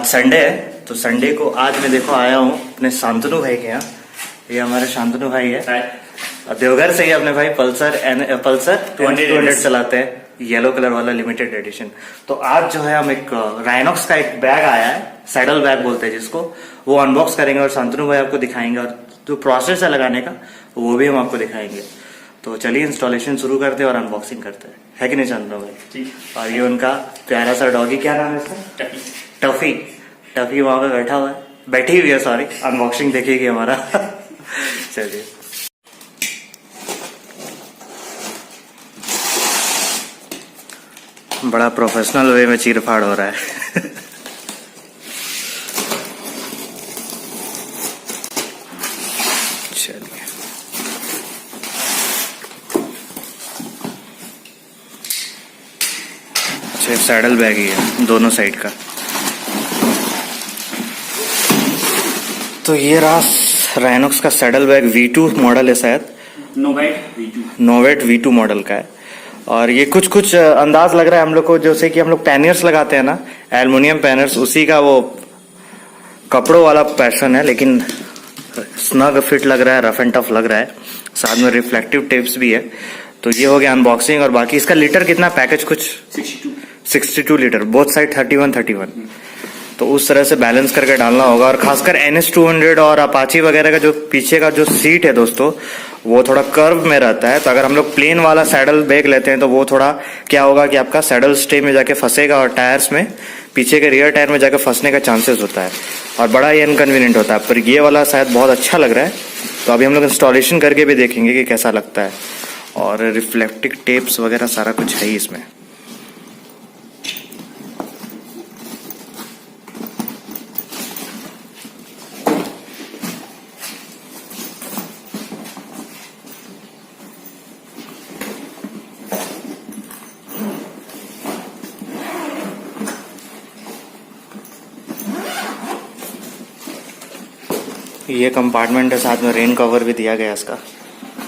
Sunday है तो Sunday को आज मैं देखो आया हूँ अपने शांतनु भाई के यहाँ। ये हमारे शांतनु भाई है, देवघर से ही अपने भाई पल्सर 200 चलाते हैं, येलो कलर वाला लिमिटेड एडिशन। तो आज जो है हम एक राइनॉक्स का एक बैग आया है, सैडल बैग बोलते हैं जिसको, वो अनबॉक्स करेंगे और शांतनु भाई आपको दिखाएंगे और जो प्रोसेस है लगाने का वो भी हम आपको दिखाएंगे। तो चलिए इंस्टॉलेशन शुरू करते हैं और अनबॉक्सिंग करते हैं, है कि नहीं शांतनु भाई? और ये उनका प्यारा सा डॉगी, क्या नाम है इसका? टफी। टफी वहां पे बैठा हुआ है, बैठी हुई है, सॉरी, अनबॉक्सिंग देखेगी हमारा। चलिए बड़ा प्रोफेशनल वे में चीरफाड़ हो रहा है। चलिए अच्छा, सैडल बैग ही है दोनों साइड का। तो ये रहा राइनॉक्स का सैडल बैग, V2 मॉडल है शायद, नोवेट V2 मॉडल का है। और ये कुछ अंदाज लग रहा है हम लोग को, जैसे कि हम लोग पैनियर्स लगाते हैं ना, एल्युमिनियम पैनर्स, उसी का वो कपड़ों वाला पैटर्न है, लेकिन स्नग फिट लग रहा है, रफ एंड टफ लग रहा है, साथ में रिफ्लेक्टिव टेप्स भी है। तो ये हो गया अनबॉक्सिंग। और बाकी इसका लीटर कितना पैकेज, कुछ 62 लीटर, बोथ साइड 31। तो उस तरह से बैलेंस करके डालना होगा। और खासकर NS200 और अपाची वगैरह का जो पीछे का जो सीट है दोस्तों, वो थोड़ा कर्व में रहता है। तो अगर हम लोग प्लेन वाला सैडल बैग लेते हैं तो वो थोड़ा क्या होगा कि आपका सैडल स्टे में जाके फंसेगा और टायर्स में, पीछे के रियर टायर में जाके फंसने का चांसेस होता है और बड़ा ही इनकन्वीनियंट होता है। पर ये वाला शायद बहुत अच्छा लग रहा है, तो अभी हम लोग इंस्टॉलेशन करके भी देखेंगे कि कैसा लगता है। और रिफ्लेक्टिव टेप्स वगैरह सारा कुछ है ही इसमें। ये कंपार्टमेंट है, साथ में रेन कवर भी दिया गया इसका,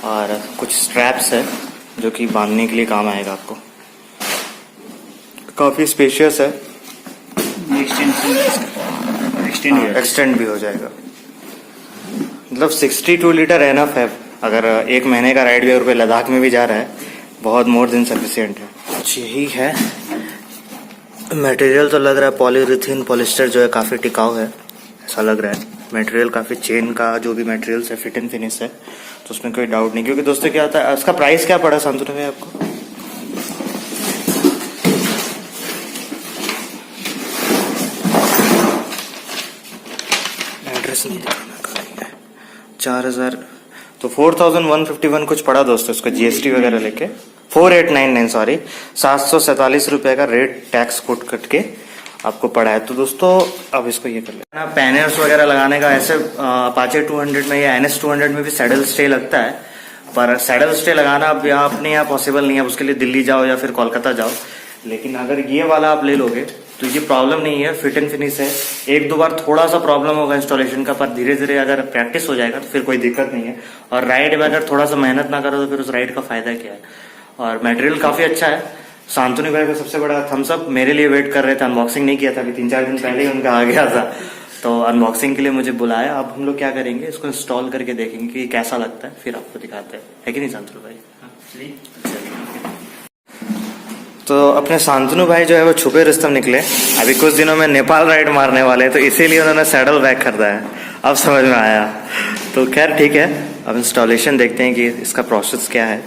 और कुछ स्ट्रैप्स है जो कि बांधने के लिए काम आएगा आपको। काफी स्पेशियस है, एक्सटेंड भी हो जाएगा। मतलब 62 लीटर एनफ है, अगर एक महीने का राइड भी अगर कोई लद्दाख में भी जा रहा है, बहुत मोर देन सफिशिएंट है। कुछ यही है। मटेरियल तो लग रहा है पॉलीयूरेथीन पॉलिस्टर जो है काफी टिकाऊ है, ऐसा लग रहा है। मटेरियल काफी, चेन का जो भी मटेरियल है फिट एंड फिनिश है, तो उसमें कोई डाउट नहीं। क्योंकि दोस्तों क्या होता है, उसका प्राइस क्या पड़ा शांतनु भाई आपको? एड्रेस नहीं दिखाना, 4000, तो 4151 कुछ पड़ा दोस्तों इसका, GST वगैरह लेके 4899, सॉरी, 747 रुपए का रेट टैक्स कोट कट के आपको पड़ा है। तो दोस्तों अब इसको ये कर लेना, पैनर्स वगैरह लगाने का। ऐसे अपाचे 200 में या NS200 में भी सैडल स्टे लगता है, पर सैडल स्टे लगाना अब यहाँ अपने यहाँ पॉसिबल नहीं है, उसके लिए दिल्ली जाओ या फिर कोलकाता जाओ। लेकिन अगर ये वाला आप ले लोगे तो ये प्रॉब्लम नहीं है, फिट एंड फिनिश है। एक दो बार थोड़ा सा प्रॉब्लम होगा इंस्टॉलेशन का, पर धीरे धीरे अगर प्रैक्टिस हो जाएगा तो फिर कोई दिक्कत नहीं है। और राइड में अगर थोड़ा सा मेहनत ना करो तो फिर उस राइड का फायदा क्या है। और मटेरियल काफी अच्छा है। शांतनु भाई को सबसे बड़ा थम्स अप, मेरे लिए वेट कर रहे थे, अनबॉक्सिंग नहीं किया था, अभी 3-4 दिन पहले ही उनका आ गया था, तो अनबॉक्सिंग के लिए मुझे बुलाया। अब हम लोग क्या करेंगे, इसको इंस्टॉल करके देखेंगे कि कैसा लगता है, फिर आपको दिखाते हैं, है कि नहीं शांतनु भाई? तो अपने शांतनु भाई जो है वो छुपे रुस्तम निकले। अभी कुछ दिनों में नेपाल राइड मारने वाले हैं, तो इसीलिए उन्होंने सैडल बैग खरीदा है, अब समझ में आया। तो खैर ठीक है, अब इंस्टॉलेशन देखते हैं कि इसका प्रोसेस क्या है,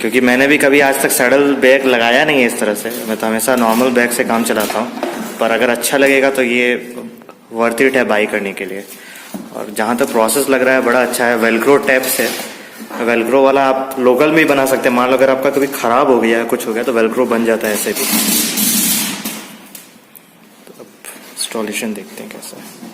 क्योंकि मैंने भी कभी आज तक सैडल बैग लगाया नहीं है इस तरह से। मैं तो हमेशा नॉर्मल बैग से काम चलाता हूँ, पर अगर अच्छा लगेगा तो ये वर्थ इट है बाई करने के लिए। और जहाँ तक प्रोसेस लग रहा है बड़ा अच्छा है। वेलक्रो टैप्स है, वेलक्रो वाला आप लोकल में ही बना सकते हैं। मान लो अगर आपका कभी खराब हो गया है, कुछ हो गया, तो वेलक्रो बन जाता है ऐसे भी। तो अब इंस्टॉलेशन देखते हैं कैसा है।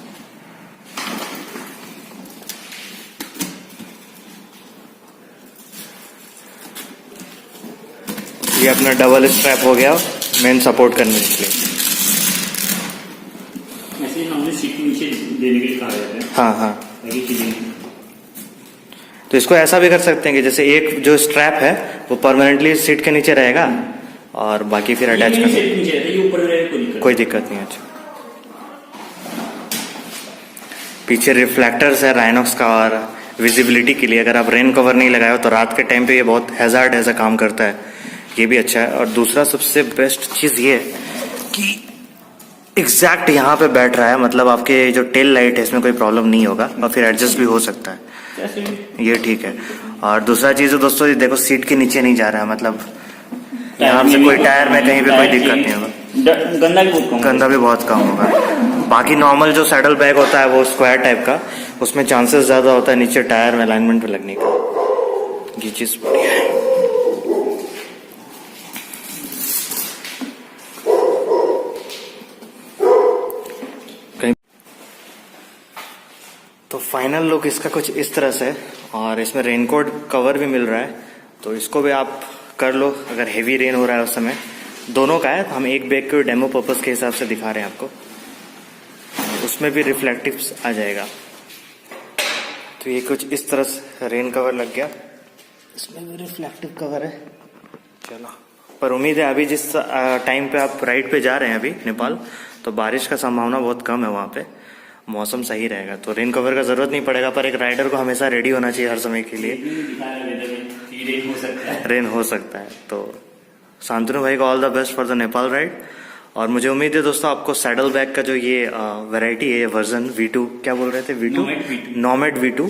ये अपना डबल स्ट्रैप हो गया मेन सपोर्ट करने के लिए। ऐसे नॉर्मली सीट नीचे देने के लिए कहा जाता है। हाँ। तो इसको ऐसा भी कर सकते हैं कि जैसे एक जो स्ट्रैप है वो परमानेंटली सीट के नीचे रहेगा और बाकी फिर अटैच कर सकते हैं, कोई दिक्कत नहीं है। अच्छा पीछे रिफ्लेक्टर्स है राइनॉक्स का, और विजिबिलिटी के लिए अगर आप रेन कवर नहीं लगाए हो तो रात के टाइम पे ये बहुत हैजार्ड ऐसा काम करता है, ये भी अच्छा है। और दूसरा सबसे बेस्ट चीज़ ये है कि एग्जैक्ट यहाँ पे बैठ रहा है, मतलब आपके जो टेल लाइट है इसमें कोई प्रॉब्लम नहीं होगा, और फिर एडजस्ट भी हो सकता है, ये ठीक है। और दूसरा चीज़ है दोस्तों, ये देखो सीट के नीचे नहीं जा रहा है, मतलब यहाँ से कोई टायर में कहीं पे कोई दिक्कत नहीं होगा, गंदा भी बहुत कम होगा। बाकी नॉर्मल जो सैडल बैग होता है वो स्क्वायर टाइप का, उसमें चांसेस ज़्यादा होता है नीचे टायर में अलाइनमेंट पे लगने का, ये चीज़ बढ़िया है। तो फाइनल लुक इसका कुछ इस तरह से, और इसमें रेनकोट कवर भी मिल रहा है, तो इसको भी आप कर लो अगर हेवी रेन हो रहा है उस समय। दोनों का है, हम एक बैग को डेमो पर्पस के हिसाब से दिखा रहे हैं आपको, उसमें भी रिफ्लेक्टिव्स आ जाएगा। तो ये कुछ इस तरह से रेन कवर लग गया, इसमें भी रिफ्लेक्टिव कवर है। चलो, पर उम्मीद है अभी जिस टाइम पे आप राइड पे जा रहे हैं अभी नेपाल, तो बारिश का संभावना बहुत कम है, वहाँ पे मौसम सही रहेगा, तो रेन कवर का जरूरत नहीं पड़ेगा। पर एक राइडर को हमेशा रेडी होना चाहिए हर समय के लिए, रेन हो सकता है। तो शांतनु भाई को all the best for the Nepal ride. और मुझे उम्मीद है दोस्तों आपको सैडल बैग का जो ये वैरायटी है, ये वर्जन V2, क्या बोल रहे थे, V2 नॉमेड V2,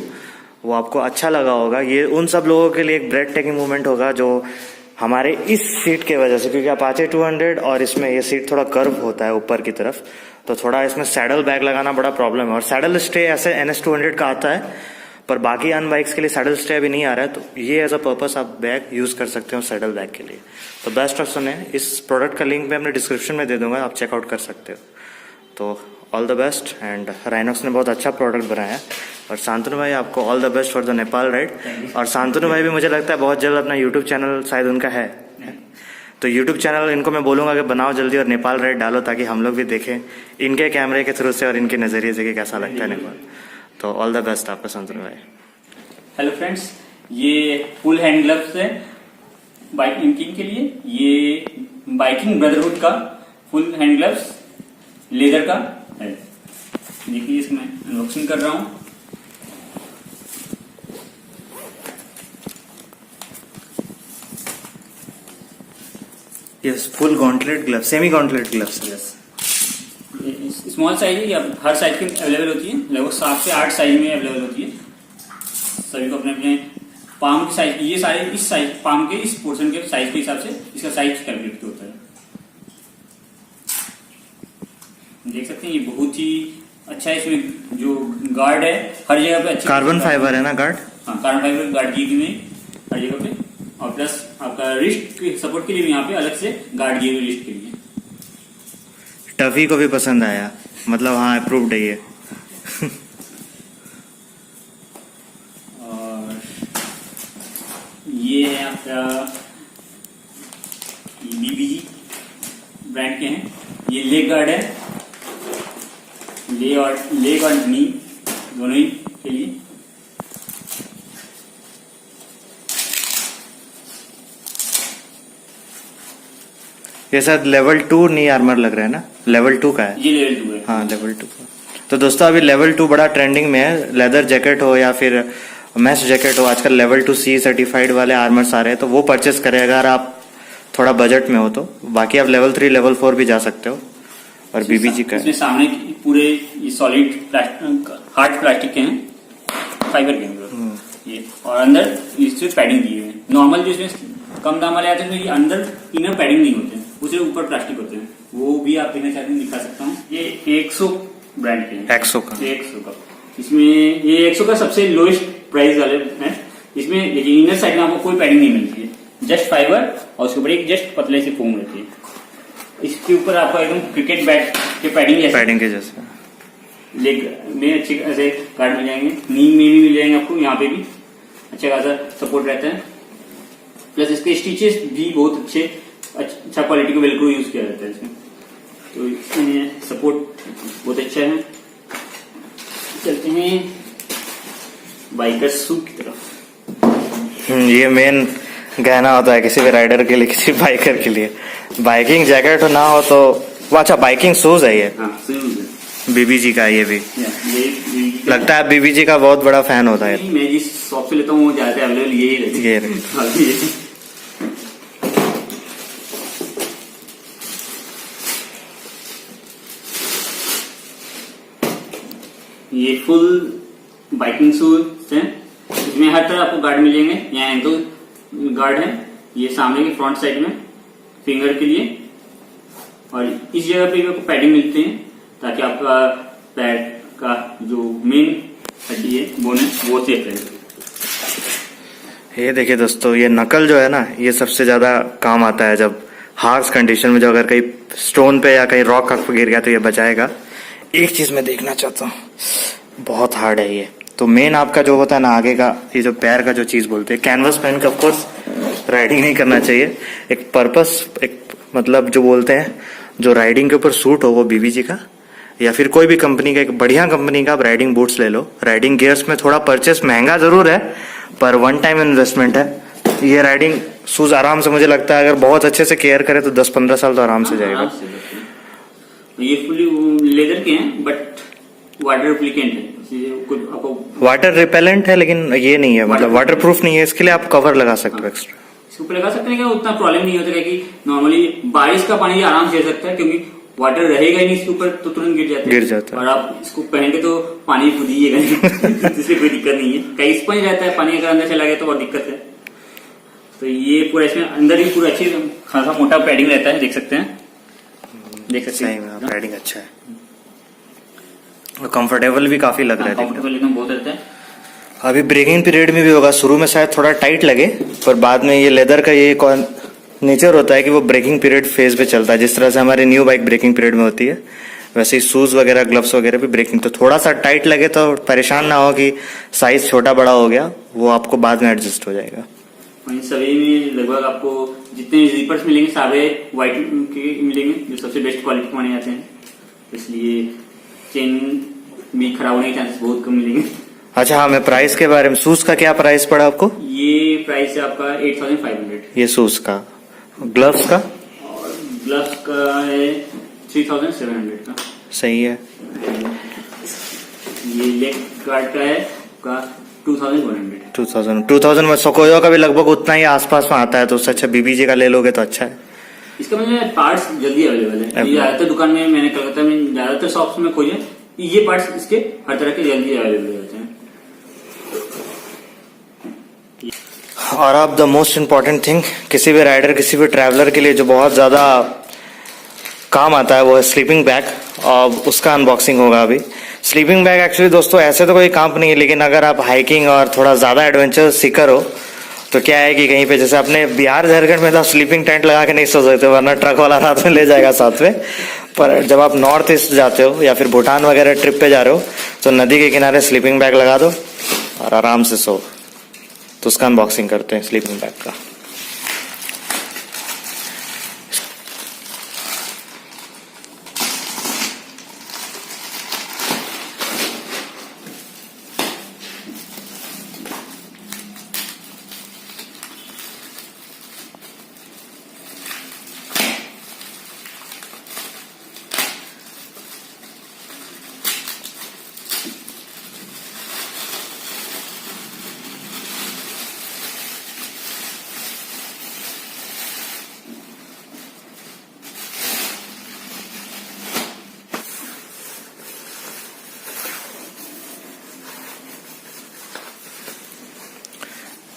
वो आपको अच्छा लगा होगा। ये उन सब लोगों के लिए एक ब्रेड टेकिंग मोमेंट होगा जो हमारे इस सीट के वजह से, क्योंकि अपाचे 200 और इसमें ये सीट थोड़ा कर्व होता है ऊपर की तरफ, तो थोड़ा इसमें सैडल बैग लगाना बड़ा प्रॉब्लम है। और सैडल स्टे ऐसे NS200 का आता है, पर बाकी अन बाइक्स के लिए सैडल स्टे अभी नहीं आ रहा है, तो ये एज अ पर्पस आप बैग यूज कर सकते हो सैडल बैग के लिए। तो बेस्ट ऑप्शन है, इस प्रोडक्ट का लिंक मैं अपने डिस्क्रिप्शन में दे दूंगा, आप चेकआउट कर सकते हो। तो all the best, and Rhinox ने बहुत अच्छा प्रोडक्ट बनाया है। और शांतनु भाई आपको all the best for the Nepal ride. और शांतनु भाई भी मुझे लगता है बहुत जल्द अपना यूट्यूब चैनल शायद उनका है, तो यूट्यूब चैनल इनको मैं बोलूँगा कि बनाओ जल्दी और नेपाल राइड डालो, ताकि हम लोग भी देखें इनके कैमरे के थ्रू से और इनके नज़रिए से कि कैसा लगता है नेपाल। तो ऑल द बेस्ट आपका शांतनु भाई। हेलो फ्रेंड्स, ये फुल हैंड ग्लव्स है बाइकिंग के लिए। ये बाइकिंग ब्रदरहुड का फुल हैंड ग्लव्स लेदर का है। देखिए इसमें अनबॉक्सिंग कर रहा हूँ। Yes, full gauntlet glove, semi gauntlet gloves. Yes, small size है, या हर साइज की अवेलेबल होती है, लगभग 7 से 8 साइज में अवेलेबल होती है। सभी को अपने अपने पाम की साइज, ये सारे इस साइज पाम के इस पोर्शन के साइज के हिसाब से इसका साइज कैलकुलेट होता है। देख सकते हैं ये बहुत ही अच्छा है। इसमें जो गार्ड है हर जगह पे अच्छा, कार्बन फाइबर है ना गार्ड? हाँ, कार्बन फाइबर गार्ड दी हुई है हर जगह पे। और प्लस आपका रिस्ट के सपोर्ट के लिए भी यहाँ पे अलग से गार्ड दिए हुए रिस्ट के लिए। टफी को भी पसंद आया, मतलब हाँ अप्रूव्ड है ये। और ये है आपका BBG ब्रांड के हैं। ये लेग गार्ड है, लेग और नी दोनों ही के लिए। ये शायद लेवल 2 नी आर्मर लग रहा है ना, लेवल 2 का है ये लेवल 2 है। हाँ, लेवल 2 का। तो दोस्तों अभी लेवल 2 बड़ा ट्रेंडिंग में है। लेदर जैकेट हो या फिर मैश जैकेट हो, आजकल लेवल 2 C सर्टिफाइड वाले आर्मर्स आ रहे हैं, तो वो परचेस करें अगर आप थोड़ा बजट में हो तो। बाकी आप लेवल 3 लेवल 4 भी जा सकते हो। और BBG का इसमें सामने पूरे ये सॉलिड हार्ड प्लास्टिक के हैं, फाइबर के हैं ये। और अंदर इससे पैडिंग दी है। नॉर्मल जो इसमें कम दाम वाले आते हैं तो ये अंदर इनर पैडिंग नहीं होते हैं, उससे ऊपर प्लास्टिक होते हैं। वो भी आप देखना चाहते हैं दिखा सकता हूँ। ये 100 ब्रांड के हैं। 100 का इसमें ये 100 का सबसे लोएस्ट प्राइस वाले हैं। इसमें देखिए इनर साइड में आपको कोई पैडिंग नहीं मिलती है, जस्ट फाइबर और उसके ऊपर एक जस्ट पतले से फोम रहती है। इसके ऊपर आपको एकदम क्रिकेट बैट के पैडिंग के जैसे लेग में अच्छे ऐसे गार्ड मिल जाएंगे, नी में भी मिल जाएंगे आपको, यहाँ पे भी अच्छा खासा सपोर्ट रहता है। प्लस इसके स्टिचेस भी बहुत अच्छे, अच्छा क्वालिटी का वेलक्रो यूज किया जाता है इसमें, तो इसमें सपोर्ट बहुत अच्छा है। चलते हैं बाइकर शू की तरफ। ये मेन गहना होता है किसी भी राइडर के लिए, किसी बाइकर के लिए। बाइकिंग जैकेट ना हो तो अच्छा, बाइकिंग शूज है ये। हाँ, शूज है BBG का ये भी। ये लगता है आप बीबीजी का बहुत बड़ा फैन होता है। मैं जिस शॉप से लेता हूँ वो ज्यादा अवेलेबल यही रहती है। ये फुल बाइकिंग शूज है, इसमें हर तरह आपको गार्ड मिलेंगे। यहाँ एंकल गार्ड है, ये सामने के फ्रंट साइड में फिंगर के लिए, और इस जगह पे भी आपको पैडिंग मिलते हैं ताकि आपका पैड का जो मेन हड्डी है बोन है वो सेफ रहे। ये देखिए दोस्तों, ये नकल जो है ना, ये सबसे ज्यादा काम आता है जब हार्श कंडीशन में, जो अगर कहीं स्टोन पे या कहीं रॉक पे गिर गया तो ये बचाएगा। एक चीज मैं देखना चाहता हूँ, बहुत हार्ड है ये। तो मेन आपका जो होता है ना आगे का, ये जो पैर का जो चीज बोलते हैं, कैनवस पहन के ऑफकोर्स राइडिंग नहीं करना चाहिए। एक पर्पस, एक मतलब जो बोलते हैं जो राइडिंग के ऊपर सूट हो, वो बीबीजी का या फिर कोई भी कंपनी का, एक बढ़िया कंपनी का आप राइडिंग बूट्स ले लो। राइडिंग गियर्स में थोड़ा परचेस महंगा जरूर है पर वन टाइम इन्वेस्टमेंट है। ये राइडिंग शूज आराम से, मुझे लगता है अगर बहुत अच्छे से केयर करे तो 10-15 साल तो आराम से जाएगा। ये फुली लेदर के हैं बट वाटर रिप्लिकेंट है, आपको वाटर रिपेलेंट है लेकिन ये नहीं है, मतलब वाटर प्रूफ नहीं है। इसके लिए आप कवर लगा सकते हो एक्स्ट्रा, इसके ऊपर लगा सकते हैं। क्या उतना प्रॉब्लम नहीं होता है कि नॉर्मली बारिश का पानी आराम से जा सकता है क्योंकि वाटर रहेगा ही नहीं इसके ऊपर, तो तुरंत गिर जाता है। और आप इसको पहन के तो पानी खुदिएगा नहीं इसलिए कोई दिक्कत नहीं है। कहीं स्पंज रहता है, पानी अगर अंदर चला गया तो बहुत दिक्कत है। तो ये पूरा इसमें अंदर ही पूरा अच्छी खासा मोटा पैडिंग रहता है, देख सकते हैं, देख सकते हैं पैडिंग अच्छा है और कंफर्टेबल भी काफी लग रहा है। कंफर्टेबल एकदम बहुत रहता है। अभी ब्रेकिंग पीरियड में भी होगा, शुरू में शायद थोड़ा टाइट लगे पर बाद में ये लेदर का ये नेचर होता है कि वो ब्रेकिंग पीरियड फेज पे चलता है। जिस तरह से हमारी न्यू बाइक ब्रेकिंग पीरियड में होती है, वैसे ही शूज वगैरह ग्लव्स वगैरह भी ब्रेकिंग, तो थोड़ा सा टाइट लगे तो परेशान ना हो कि साइज छोटा बड़ा हो गया, वो आपको बाद में एडजस्ट हो जाएगा। सभी में लगभग आपको जितने जीपर्स मिलेंगे सारे व्हाइट के मिलेंगे, जो सबसे बेस्ट क्वालिटी के माने जाते हैं, इसलिए चेन भी खराब होने के चांसेस बहुत कम मिलेंगे। अच्छा हाँ, मैं प्राइस के बारे में, शूज का क्या प्राइस पड़ा आपको? ये प्राइस है आपका 8500। ये शूज का। ग्लव्स का? और ग्लव्स का है 3700 का। सही है। ये लेग गार्ड का है आपका 2100। 2000 में सोकोयो का भी लगभग उतना ही आसपास में आता है, तो उससे अच्छा बीबीजी का ले लोगे तो अच्छा है। इसका मतलब पार्ट्स जल्दी अवेलेबल है। ज्यादातर दुकान में, मैंने कलकत्ता में ज्यादातर शॉप्स में खोजे, ये पार्ट्स इसके हर तरह के जल्दी अवेलेबल रहते हैं। और अब द मोस्ट इम्पोर्टेंट थिंग, किसी भी राइडर, किसी भी ट्रैवलर के लिए जो बहुत ज्यादा काम आता है, वो है स्लीपिंग बैग, और उसका अनबॉक्सिंग होगा अभी। स्लीपिंग बैग एक्चुअली दोस्तों ऐसे तो कोई काम नहीं है, लेकिन अगर आप हाइकिंग और थोड़ा ज्यादा एडवेंचर सीकर हो तो क्या है कि कहीं पे जैसे अपने बिहार झारखंड में तो स्लीपिंग टेंट लगा के नहीं सो सकते, वरना ट्रक वाला रात में ले जाएगा साथ में। पर जब आप नॉर्थ ईस्ट जाते हो या फिर भूटान वगैरह ट्रिप पे जा रहे हो तो नदी के किनारे स्लीपिंग बैग लगा दो और आराम से सो। तो उसका अनबॉक्सिंग करते हैं स्लीपिंग बैग का।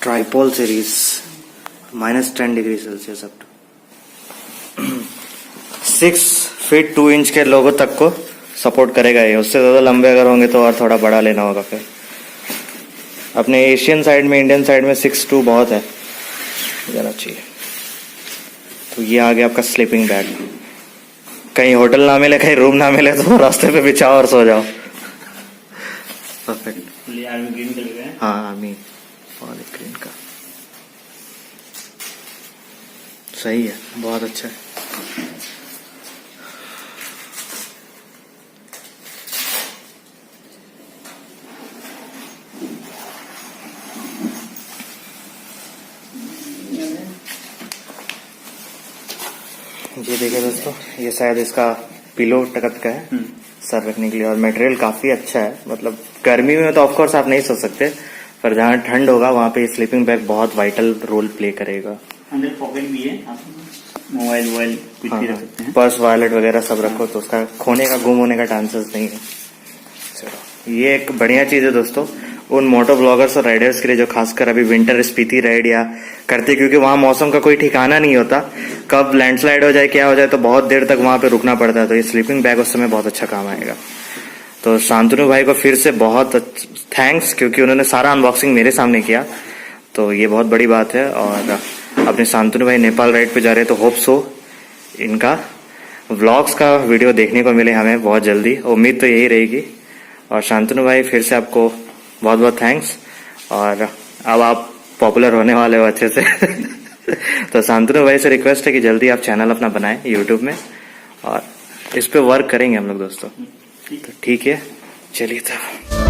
Tripole series -10 degree Celsius up to 6 feet 2 inch के लोगों तक को सपोर्ट करेगा ये। उससे ज्यादा लंबे अगर होंगे तो और थोड़ा बड़ा लेना होगा। फिर अपने एशियन साइड में, इंडियन साइड में 6'2" बहुत है, जाना चाहिए। तो ये आ गया आपका स्लीपिंग बैग। कहीं होटल ना मिले, कहीं रूम ना मिले तो रास्ते पे बिछाओ और सो जाओ। परफेक्ट। हाँ आर्मी ऑलिव ग्रीन का सही है, बहुत अच्छा है। ये देखिए दोस्तों, ये शायद इसका पिलो टाइप का है सर रखने के लिए, और मटेरियल काफी अच्छा है, मतलब गर्मी में तो ऑफकोर्स आप नहीं सो सकते, पर जहाँ ठंड होगा वहाँ पे स्लीपिंग बैग बहुत वाइटल रोल प्ले करेगा। अंदर पॉकेट भी है, आप मोबाइल कुछ भी रख सकते हैं। पर्स वॉलेट वगैरह सब रखो तो उसका खोने का गुम होने का चांसेस नहीं है। चलो ये एक बढ़िया चीज है दोस्तों उन मोटो ब्लॉगर्स और राइडर्स के लिए जो खासकर अभी विंटर स्पीति राइड या करते, क्योंकि वहाँ मौसम का कोई ठिकाना नहीं होता, कब लैंडस्लाइड हो जाए क्या हो जाए, तो बहुत देर तक वहाँ पे रुकना पड़ता है। तो ये स्लीपिंग बैग उस समय बहुत अच्छा काम आएगा। तो शांतनु भाई को फिर से बहुत थैंक्स, क्योंकि उन्होंने सारा अनबॉक्सिंग मेरे सामने किया, तो ये बहुत बड़ी बात है। और अपने शांतनु भाई नेपाल राइड पे जा रहे हैं, तो होप सो इनका व्लॉग्स का वीडियो देखने को मिले हमें बहुत जल्दी, उम्मीद तो यही रहेगी। और शांतनु भाई फिर से आपको बहुत बहुत थैंक्स, और अब आप पॉपुलर होने वाले हो अच्छे से तो शांतनु भाई से रिक्वेस्ट है कि जल्दी आप चैनल अपना बनाएं यूट्यूब में, और इस पे वर्क करेंगे हम लोग दोस्तों। तो ठीक है, चलिए तब।